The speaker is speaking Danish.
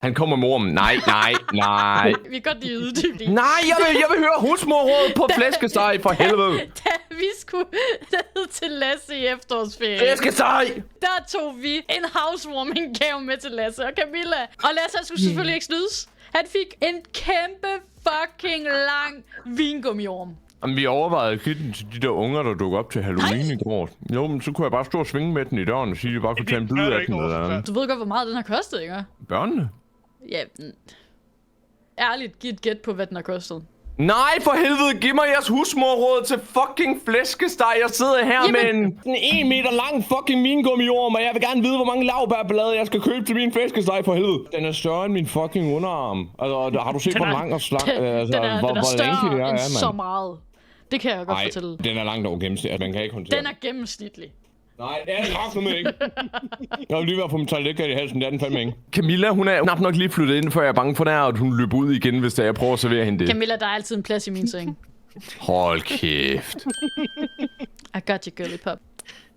Han kommer med ormen. Nej. Vi kan godt lige uddybe det. Nej, jeg vil høre husmorråd på flæskesteg, for helvede. Da vi skulle ned til Lasse i efterårsferien, Flæskesteg! der tog vi en housewarming gave med til Lasse og Camilla. Og Lasse han skulle selvfølgelig ikke snydes. Han fik en kæmpe fucking lang vingummiorm. Jamen, vi overvejede at give den til de der unger, der dukker op til Halloween i går. Jo, men så kunne jeg bare stå og svinge med den i døren og sige, at de bare kunne tage en bid af den eller andet. Du ved godt, hvor meget den har kostet, ikke? Børnene? Ja, ærligt, giv et gæt på, hvad den har kostet. Nej, for helvede, giv mig jeres husmorråd til fucking flæskesteg. Jeg sidder her med en 1 meter lang fucking vingummiorm, og jeg vil gerne vide, hvor mange laurbærblade jeg skal købe til min flæskesteg, for helvede. Den er større end min fucking underarm. Altså, har du set, hvor lang og slank... Den er større end så meget. Det kan jeg godt fortælle. Den er langt over gennemsnit. Altså, man kan ikke håndtere den. Er gennemsnitlig. Nej, det er kraftigt ikke. Jeg vil lige være på min toiletgade i halsen, det er den fandme ikke. Camilla, hun er knap nok lige flyttet ind, for jeg er bange for, at hun løber ud igen, hvis jeg prøver at servere hende det. Camilla, der er altid en plads i min seng. Hold kæft. I got you, girly pop.